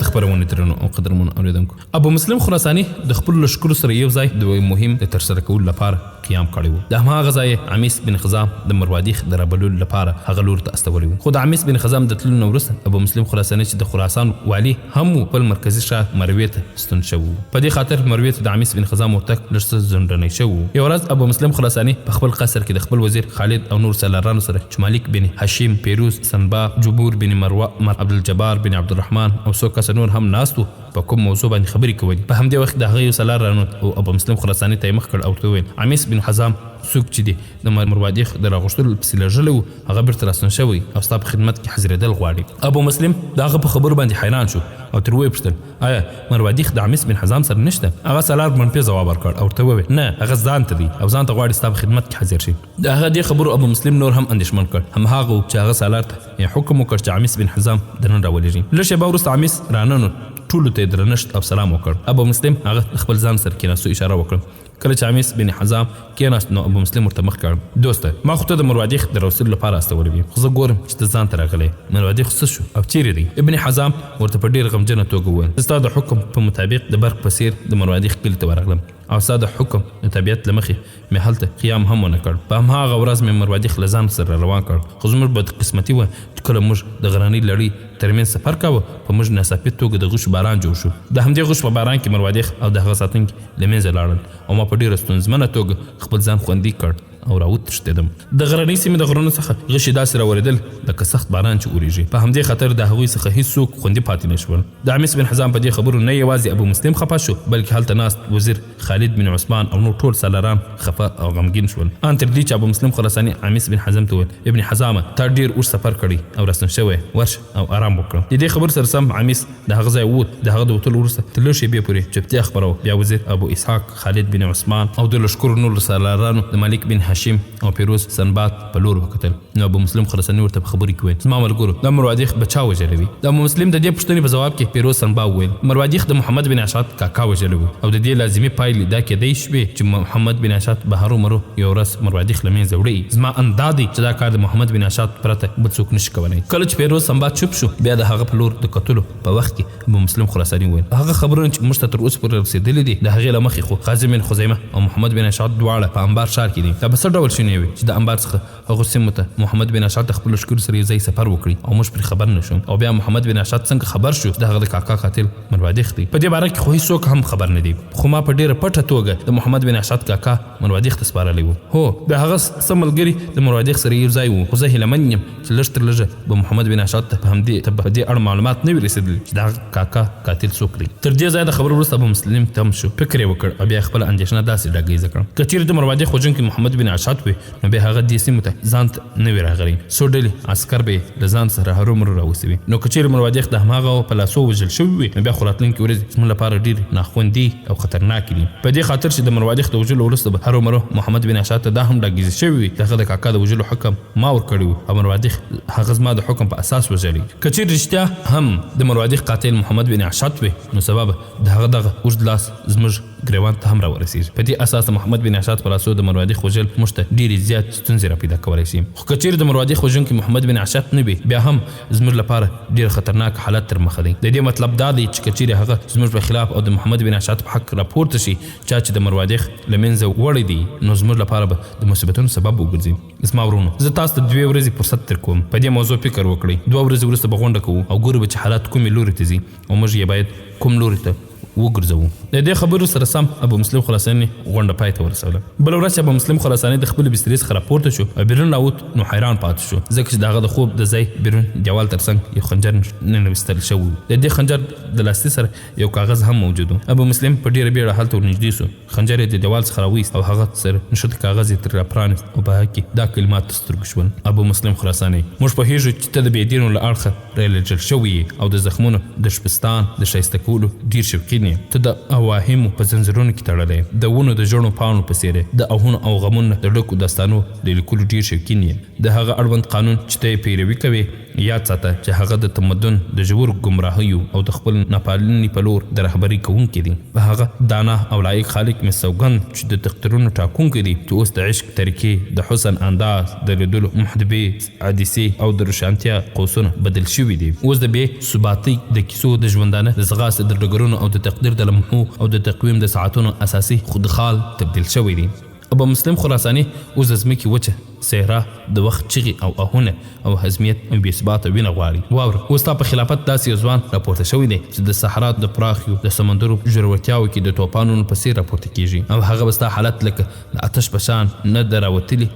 خبرونه درنو او قدرمن اوریدونکو ابو مسلم خراساني د خپل لشکرو سره یو ځای د مهم د ترسره کولو لپاره قیام کړی و. د هماغه ځای عمیس بن خزام د مروادیخ د رابللو لپاره هغه لور ته استولی و. خو د عمیس بن خزام د تللو نه وروسته ابو مسلم خراساني چې د خراسان والي هم خپل مرکزي ښار مروې ته ستون شوی و. په دې خاطر مروې ته د عمیس بن خزام ورتګ لږ څه ځنډنی شوی و. یوه ورځ ابو مسلم خراساني په خپل قصر کې د خپل وزیر خالد او نور سالارانو سره چې مالک بن هاشم، پیروز، سنبا، جبور بن مروه، عبدالجبار بن عبدالرحمن او څو کسه نور هم ناست و په کوم موضوع باندې خبرې کولې. په همدې وخت د هغه یو سالار رانوت او ابو مسلم خراساني ته یې مخ کړ او ورته وویل عمیس بن خزام څوک چې دی د مروادیخ د راغوښتلو پسې لږلی هغه بیرته راستون شوی او ستا په خدمت کې حاضرېدل غواړي. ابو مسلم د هغه په خبرو باندې حیران شو او تر ویې پوښتل آیا مروادیخ د عمیس بن حزام سره نشته؟ هغه سالار منفي ځواب ورکړ او ورته وویل نه هغه ځان ته دی او ځان ته غواړي ستا په خدمت کې حاضر شي. د هغه دې خبرو ابو مسلم نور هم اندېښمن کړ. هماغه و چې هغه سالار ته حکم وکړ چې عمیس بن حزام دننه راولېږي. لږ شېبه وروسته عمیس راننوت، ټولو ته یې درنښت او سلام وکړ. ابو مسلم هغه خپل ځان سره کېناستو اشاره وکړه. کله چې عمیس بن حزام کېناست نو ابو مسلم ورته مخ کړ دوسته ما خو ته د مروادیخ د راوستلو لپاره استولی وي، خو زه ګورم چې ته ځان ته راغلی. مروادیخ څه شو او چیرې دی؟ ابن حزام ورته په ډېر غمجنه توګه وویل زه ستا د حکم په مطابق د برق په څېر د مروادیخ کلي ته ورغلم او ستا د حکم د طبیعت له مخې مې هلته قیام هم ونه کړ. په هماغه ورځ مې مروادیخ له ځان سره روان کړ، خو زموږ بدقسمتي وه چې کله موږ د غرنۍ لړۍ ترمنځ سفر کاوه په موږ ناڅاپي توګه د غوښ باران جوړ شو. د همدې غوښ په باران کې مروادیخ او د هغه ساتونکي له منځه لاړل او ما په ډېره ستونزمنه توګه خپل ځان خوندي کړ او راوتښتېدم. د غرنۍ سیمې د غرونو څخه غشي داسې راورېدل لکه سخت باران چې اورېږي. په همدې خاطر د هغوی څخه هېڅوک خوندي پاتې نه شول. د عمیس بن حزام په دې خبرو نه یوازې ابو مسلم خفه شو بلکې هلته ناست وزیر خالد بن عثمان او نور ټول سالاران خفه او غمګین شول. ان تر دې چې ابو مسلم خراساني عمیس بن حزام ته وویل ابن حزامه تا ډېر اوږد سفر کړی او راستون شوی ورشه او آرام وکړه. د دې خبر سره سم عمیس د هغه ځای ووت. د هغه د وتلو وروسته تر لږ شېبې پورې چوپتیا خپره وه. بیا وزیر ابو اسحاق خالد بن عثمان او د لښکرو نورو سالارانو د ملک بن هاشم او پیروز سنباد په لور وکتل. نو ابو مسلم خراساني ورته په خبرې کې ویل زما ملګرو دا مروادیخ به چا وژلی وي؟ د ابو مسلم د دې پوښتنې په ځواب کې پیروز سنباد وویل مروادیخ د محمد بن اشعت کاکا وژلی و او د دې لازمي پایلې دا کېدی شوې چې محمد بن اشعت به هرومرو یو ورځ مروادیخ له منځه وړي. زما اندا دی چې دا کار د محمد بن اشعت پرته بل څوک نشي کولی. کله چې پیروز سنباد چوپ شو بیا د هغه په لور د کتلو په وخت کې ابو مسلم خراساني وویل هغه خبرونه چې موږ ته تر اوسه پورې رسېدلي دي د هغې له مخې خو قاسم بن خزیمه او محمد بن اشعت دواړه په انبار ښار کې دي. دا به څه ډول شونې وي چې د انبار څخه هغو سیمو ته محمد بن اشعت خپل لښکرو سره یو ځای سفر وکړي او موږ پرې خبر نه شو او بیا محمد بن اشعت څنګه خبر شو د هغه د کاکا قاتل مروادیخ دی؟ په دې باره کې خو هېڅوک هم خبر نه دی، خو ما په ډېره پټه توګه د محمد بن اشعت کاکا مروادیخ ته سپارلی و. هو د هغه څه ملګري د مروادیخ سره یو ځای و، خو زه هیله من یم چې لږ تر لږه به محمد بن اشعت ته په دې اړه معلومات نه وي رسېدلي چې د هغه کاکا قاتل څوک دی. تر دې ځایه د خبرو وروسته ابو مسلم تم شو، فکر یې وکړ او بیا خپله اندېښنه داسې ډاګیزه کړه که چیرې د مروادیخ وژونکي محمد بن اشعت وي نو بیا هغه دې سیمو ته ځان ته نه وي راغلی. څو ډلې عسکر به یې له ځان سره هرومرو راوستي وي. نو که چیرې مروادیخ د هماغه په لاسو وژل شوي وي نو بیا خو راتلونکې ورځې زموږ لپاره ډېرې ناخوندي او خطرناکې دي. په دې خاطر چې د مروادیخ د وژلو وروسته به هرومرو محمد بن اشعت ته دا هم ډاګیزه شوي وي د هغه د کاکا د وژلو حکم ما ورکړی و او مروادیخ هغه زما د حکم په اساس وژلی. که چیرې رښتیا هم د مروادیخ قاتل محمد بن اشعت وي نو سبا به د هغه دغه اوږد لاس زموږ ګریوان ته هم راورسېږي. په دې اساس د محمد بن اشعت په لاسو د مروادیخ وژل موږ ته ډېرې زیات ستونزې را پیدا کولی شي. خو که چیرې د مروادیخ وژونکي محمد بن اشعت نه وي بیا هم زموږ لپاره ډېر خطرناک حالت تر مخه دی. د دې مطلب دا دی چې که چیرې هغه زموږ په خلاف او د محمد بن اشعت په حق راپورته شي چا چې د مروادیخ له منځه وړی دی نو زموږ لپاره به د مصیبتونو سبب وګرځي. زما ورونو زه تاسو ته 2 ورځې فرصت درکوم په دې موضوع فکر وکړئ. 2 ورځې وروسته به غونډه کوو او ګورو به چې حالات کومې لوري ته ځي او موږ یې باید کوم لوري ته وګرځوو. د دې خبرو سره سم ابو مسلم خراساني غونډه پای ته ورسوله. بله ورځ چې ابو مسلم خراساني د خپلې بسترې څخه راپورته شو او بیرون راووت نو حیران پاتې شو ځکه چې د هغه د خوب د ځای بیرون دیوال تر څنګ یو خنجر ننویستل شوی و. د دې خنجر د لاستي سره یو کاغذ هم موجود و. ابو مسلم په ډېره بیړه هلته ورنږدې سو، خنجر یې د دیوال څخه راویست او هغه سره نښته کاغذ یې ترې راپرانست او په هغه کې دا کلمات تر سترګو شول ابو مسلم خراساني موږ پوهېږو چې ته د بېدینو له اړخه رالېږل شوی یې او د زخمونو د شپستان د ښایسته کولو ډېر شوقین یې. ته د اواهمو په زنځیرونو کې تړلی، د ونو د ژړو پاڼو په څېر د اوهونو او غمونو د ډکو داستانو د لیکلو ډېر شوقین یې. د هغه اړوند قانون چې ته یې پیروي کوې یاد ساته چې هغه د تمدن د ژورو ګمراهیو او د خپل ناپالنې په لور د رهبرۍ کوونکی دی. په هغه دانا او لایق خالق مې سوګند چې د تقدیرونو ټاکونکی دی چې اوس د عشق طریقې د حسن انداز د لیدلو محدبې عدسې او د روښانتیا قوسونه بدل شوي دي. اوس د بې ثباتۍ د کیسو د ژوندانه د ځغاستې د ډګرونو او د تقدیر د لمحو او د تقویم د ساعتونو اساسي خودخال تبدیل شوی دی. ابو مسلم خراساني اوس د ځمکې وچه صحرا د وخت چغې او آهونه او حزمیت او بې ثباته وینه غواړي. واوره اوس ستا په خلافت داسې یو ځوان راپورته شوی دی چې د صحرا د پراخیو د سمندرو ژورتیاو کې د توپانونو په څېر راپورته کېږي او هغه به ستا حالت لکه د آتش په شان نه د راوتلي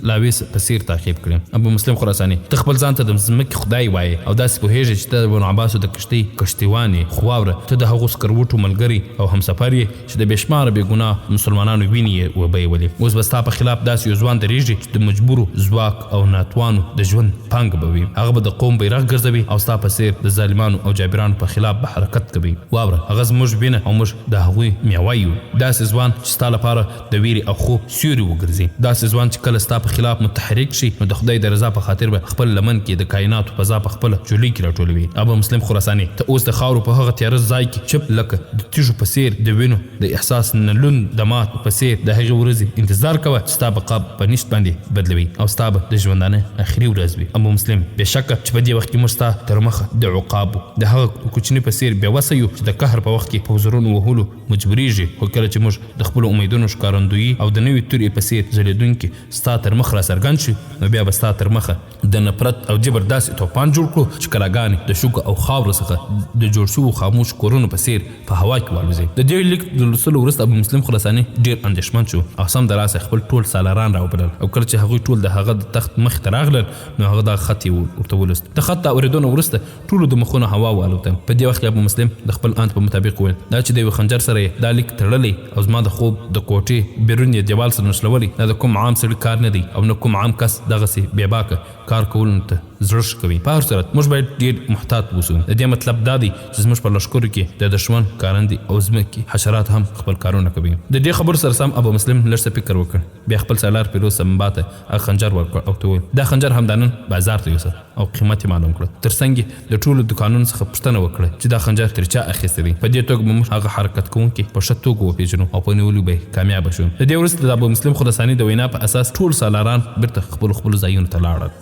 لاوې په څېر تعقیب کړي. ابو مسلم خراساني ته خپل ځان ته د ځمکې خدای وایې او داسې پوهېږې چې ته د بنو عباسو د کښتۍ کښتیوان یې. خو واوره ته د هغو سکروټو ملګري او همسفر یې چې د بې شماره بې ګناه مسلمانانو وینې یې وبهیولې. اوس به ستا په خلاف داسې یو ځوان درېږي چې د مجبورو ځواک او ناتوانو د ژوند پانګه به وي. هغه به د قوم بیرغ ګرځوي او ستا په څېر د ظالمانو او جابرانو په خلاف به حرکت کوي. واوره هغه زموږ وینه او موږ د هغوی میوه یو. داسې ځوان چې ستا لپاره د ویرې او خوب سیوري وګرځي. داسې ځوان چې کله ستا په خلاف متحرک شي نو د خدای د رضا په خاطر به خپل لمن کې د کائناتو فضا په خپله جولۍ کې راټولوي. ابو مسلم خراساني ته اوس د خاورو په هغه تیاره ځای کې چپ لکه د تیږو په څېر د وینو د احساس نه لوند د مات په څېر د هغې ورځې انتظار کوه چې ستا بقا په نشت باندې بدلوي او ستا به د ژوندانه اخري ورځ وي. ابو مسلم بېشکه چې په دې وخت کې موږ ستا تر مخه د عقابو د هغه کوچني په څېر بېوسه یو چې د قهر په وخت کې په وزرونو وهلو مجبورېږي. خو کله چې موږ د خپلو امیدونو ښکارندویي او د نوې تورې په څېر ځلېدونکي ستا تر مخ راڅرګند شي نو بیا به ستا تر مخه د نفرت او جبر داسې توپان جوړ کړو چې کلاګانې د شګو او خاورو څخه د جوړ شوو خاموش کورونو په څېر په هوا کې والوځي. د دې لیک د لوستلو وروسته ابو مسلم خراساني ډېر اندېښمن شو او سم د لاسه خپل ټول سالاران راوبلل او کله چې هغوی ټول د هغه د تخت مخې ته راغلل نو هغه دا خط یې ورته ولوست. د خط د اورېدو نه وروسته ټولو د مخونو هوا والوته. په دې وخت کې ابو مسلم د خپل انت په مطابق وویل دا چې د یوه خنجر سره یې دا لیک تړلی او زما د خوب د کوټې بیرون یې دیوال سره نښلولی دا د کوم عام سړي کار نه دی او نه کوم عام کس دغسې بېباکه کار کولو ته زړه ښه کوي. په هر صورت موږ باید ډېر محتاط اوسو. د دې مطلب دا دی چې زموږ په لښکرو کې د دښمن کارندې او ځمکې حشرات هم خپل کارونه کوي. د دې خبرو سره سم ابو مسلم لږ څه فکر وکړ. بیا خپل سالار پیروز سمبا ته هغه خنجر ورکړ او ته وویل دا خنجر همدا نن بازار ته یوسه او قیمت یې معلوم کړه. تر څنګ یې د ټولو دوکانونو څخه پوښتنه وکړه چې دا خنجر تر چا اخیستی دی. په دې توګه به موږ هغه حرکت کوونکي په ښه توګه وپېژنو او په نیولو به یې کامیابه شو. د دې وروسته د ابو مسلم خراساني د وینا په اساس ټول سالاران بیرته خپلو ځایونو ته لاړل.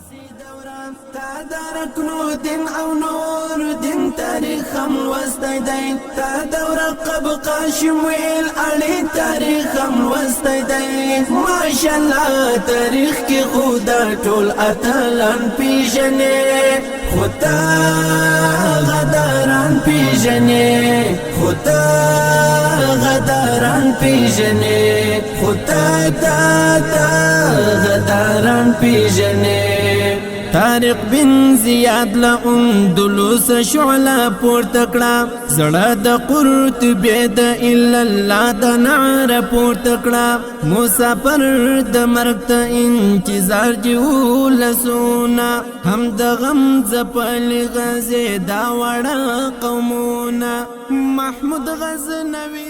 ركنودين او نور دين تاريخ هم وستيدين تا دورة قب قاشم ويل علي تاريخ هم وستيدين ما شاء الله تاريخ كي خودا طول اتلان بيجني خدا غداران بيجني خدا غداران بيجني خدا تا غداران بيجني. طارق بن زیاد له اندلس شعله پورته کړه زړه د قرطبې د الا الله د نعره پورته کړه مسافر د مرګ ته انتظار جولسونه هم د غم ځپل غزې دا وړه قومونه محمود غزنوي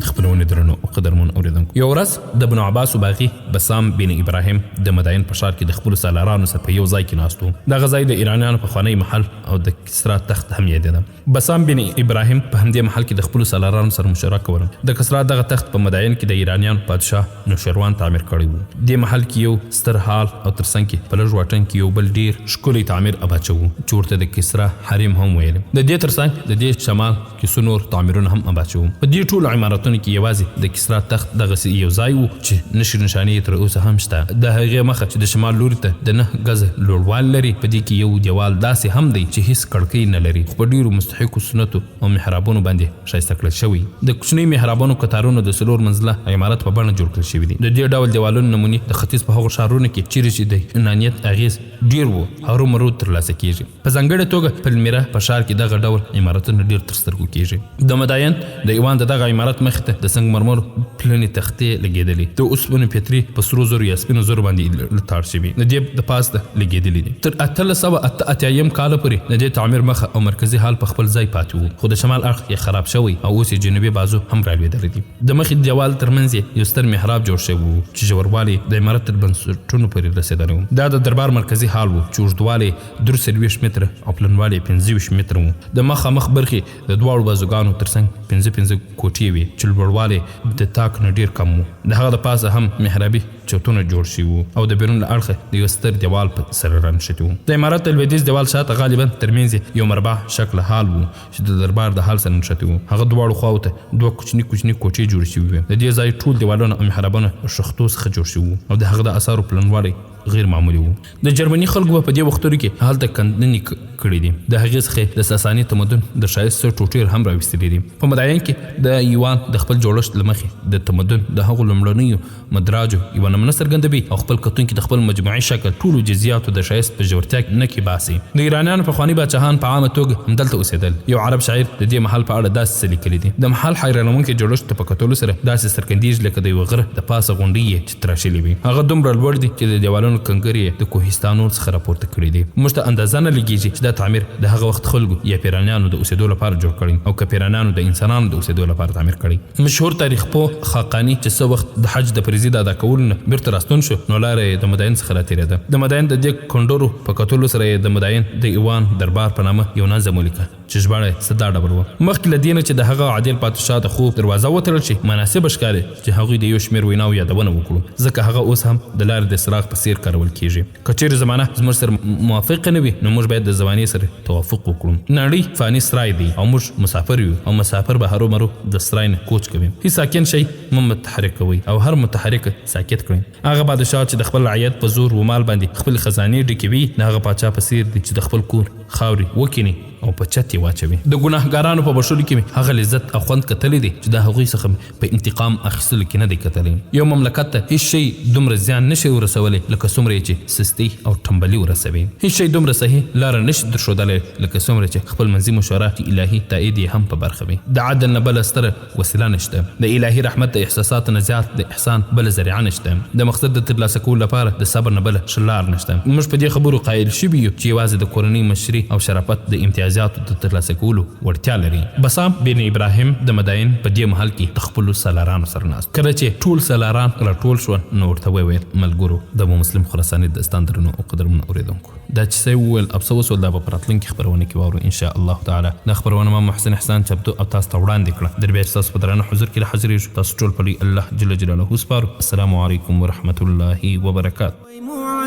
خپلونې درنو او قدرمن اورېدونکو یو ورځ د بنو عباس باغي بسام بن ابراهیم د مدائن په ښار کې د خپلو سالارانو سره په یو ځای کې ناست و. دغه ځای د ایرانیانو پخوانی محل او د کسرا تخت هم یادېده. بسام بن ابراهیم په همدې محل کې د خپلو سالارانو سره مشوره کوله. د کسرا دغه تخت په مدائن کې د ایرانیانو پادشاه نوشیروان تعمیر کړی و. دې محل کې یو ستر هال او ترڅنګ کې په لږ واټن کې یو بل ډېر ښکلی تعمیر اباچه و چې ورته د کسرا حریم هم ویل. د دې ترڅنګ د دې شمال کې څو نور تعمیرونه هم اباچه و. په دې ټولو عمارتونو کې یوازې د کسرا تخت دغسې یو ځای و چې نښې نښانې تر اوسه هم شته. د هغې مخه چې د شمال لوري ته د 9 ګزه لوړوال لري په دې کې یو دیوال داسې هم دی چې هیڅ کړکۍ نه لري خو په ډېرو مستحقو سنتو او محرابونو باندې ښایسته کړل شوی. د کوچنۍ محرابونو کتارونو د 4 منزله عمارت په بڼه جوړ کړل شوي دي. د دې ډول دیوالونو نمونې د ختیځ په هغو ښارونو کې چیرې چې د انانیت اغېز ډېر و هرومرو ترلاسه کېږي. په ځانګړې توګه په المیره په ښار کې دغه ډول عمارتونه ډېر تر سترګو کېږي. د مداین د ایوان د دغه عمارت مخې ته د سنگ مرمرو پلنې تختې لګېدلې د اوسپنې پتري په سرو زرو یا سپینو زرو باندې لتاړ شوي د دې د پاس ته لګېدلې دي. تر 1888 کال پورې د دې تعمیر مخه او مرکزي حال په خپل ځای پاتې و خو د شمال اړخ یې خراب شوی او اوس یې جنوبي بازو هم رالوېدلی دي. د مخې دیوال ترمنځ یې یو ستر محراب جوړ شوی و چې ژوروالی د عمارت تر بنسټونو پورې رسېدلی و. دا د دربار مرکزي حال و چې اوږدوالی 23 متره او پلنوالی 25 متره و. د مخامخ برخې د دواړو بازوګانو ترڅنګ 15 کوټې وې چې لوړوالی د تاک نه ډېر کم و. د هغه د پاسه هم محرابي چتونه جوړ شوي وو او د بیرون له اړخه د یو ستر دیوال په سره رنګ شوي وو. د عمارت د لویدیځ دیوال شاته غالبا ترمنځ یو مربع شکل حال وو چې د دربار د حال سره نښتي وو. هغه دواړو خواو ته دوه کوچني کوټې جوړې شوي وې. د دې ځای ټول دیوالونه او محرابونه شختو څخه جوړ شوي وو او د هغه د اثارو پلنوالی غیر معمولی وو. د جرمني خلکو په دې وختونو کې هلته کندنې کړې دي. د هغې څخه د ساساني تمدن د ښایست ټوټې هم راویستلې دي. په مداین کې د ایوان د خپل جوړښت له مخې د تمدن د هغو لومړنیو مدراجو یوه نمونه څرګندوي او خپل کتونکي د خپل مجموعي شکل ټولو جزیاتو د ښایست په ژورتیا کې نکې باسي. د ایرانیانو پخواني پاچاهان په عامه توګه همدلته اوسېدل. یو عرب شاعر د دې محل په اړه داسې څه لیکلي دي: د محل حیرانوونکي جوړښت ته په کتلو سره داسې څرګندېږي لکه د یوه غره د پاسه غونډۍ یې چې تراشلې وي. هغه دومره لوړ دي چې د دیوالونو کنګر یې د کوهستانونو څخه راپورته کړي دي. موږ ته اندازه نه لګېږي چې دا تعمیر د هغه وخت خلکو یا پیرانیانو د اوسېدو لپاره جوړ کړی او که پیرانیانو د انسانانو د اوسېدو لپاره تعمیر کړی. مشهور تاریخ پوه خاقاني چې څه وخت د حج د فریضې د ادا کولو نه بیرته راستون شو نو لاره یې د مداین څخه راتېرېده. د مداین د دې کونډرو په کتلو سره یې د مداین د ایوان دربار په نامه یو نظم ولیکه چې ژباړه یې څه دا ډول وه. مخکې له دې نه چې د هغه عادل پادشاه د خوب دروازه وتړل شي مناسبه ښکاري چې هغوی د یو شمېر ویناو یادونه وکړو ځکه هغه اوس هم د لارې د څراغ په څېر کارول کېږي. که چیرې زمانه زموږ سره موافقه نه وي نو موږ باید د زمانې سره توافق وکړو. نړۍ فاني سرای دی او موږ مسافر یو او مسافر به هرو مرو د سرای نه کوچ کوي. هیڅ ساکن شی مه متحرک کوئ او هر متحرک ساکت کړئ. هغه پادشاه چې د خپل رعیت په زور و مال باندې خپل خزانې ډکوي د هغه پاچا په څېر دی چې د خپل کور خاورې وکیني او په چت یې واچوي. د ګناهګارانو په بښلو کې مې هغه لذت او خوند کتلی دی چې د هغوی څخه په انتقام اخیستلو کې نه دی کتلی. یو مملکت ته هیڅ شی دومره زیان نشي ورسولی لکه څومره یې چې سستي او ټمبلي ورسوي. هیڅ شی دومره صحیح لاره نشي درښودلی لکه څومره چې خپل منځي مشوره چې الهي تایید یې هم په برخه وي. د عدل نه بله ستره وسیله نشته. د الهي رحمت د احساساتو نه زیات د احسان بله ذریعه نشته. د مقصد د ترلاسه کولو لپاره د صبر نه بله ښه لار نشته. موږ په دې خبرو قایل شوي یو چې یوازې د کورنۍ مشري او شرافت د امتیازاتو د ترلاسه کولو وړتیا لري. بسام بن ابراهیم د مداین په دې محل کې د خپلو سالارانو سره ناست. کله چې ټول سالاران راټول شول نو ورته وویل: ملګرو د ابو مسلم خراساني داستان درنو او قدرمنو اورېدونکو، دا چې څه وویل افسوس ول دا به په راتلونکي خپرونه کې واورو ان شاء الله تعالی. دا خپرونه ما محسن احسان چمتو او تاسو ته وړاندې کړه. در بیا تاسو په درانه حضور کې حاضرېږو. تاسو ټول په الله جل جلاله سپارو. السلام علیکم ورحمت الله وبرکاته.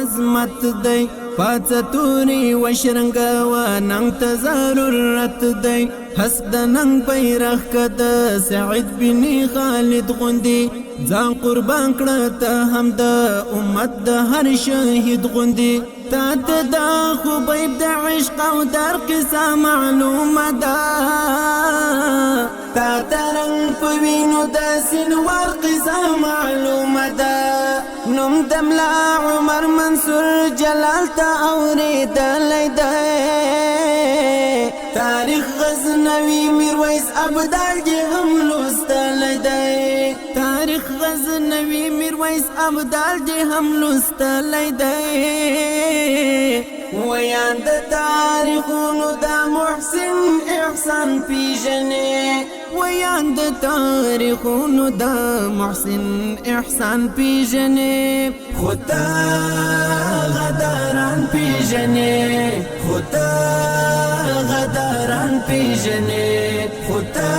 عظمت دی پاتتوری وشرنگا و ننگ تضرورت دی حسب د ننگ بیرخ کد سعید بن خالد غندی ځان قربان کړه ته هم د امت د هر شهید غندی تا ته د خوبیب د عشق او در قصه معلومه ده تا ترنګ په وینو د سینوار قصه معلومه ده نوم د ملا عمر منصور جلال ته اورېدلی دی تاریخ غزنوي میرویس ابدال دې هم لوستلی دی تاریخ غزنوي میرویس ابدال دې هم لوستلی دی ویان د تاریخونو د محسن احسان پیژنې ویان د تاریخونو د محسن احسان پیژنې خدا غداران پیژنې خدا غداران پیژنې خدا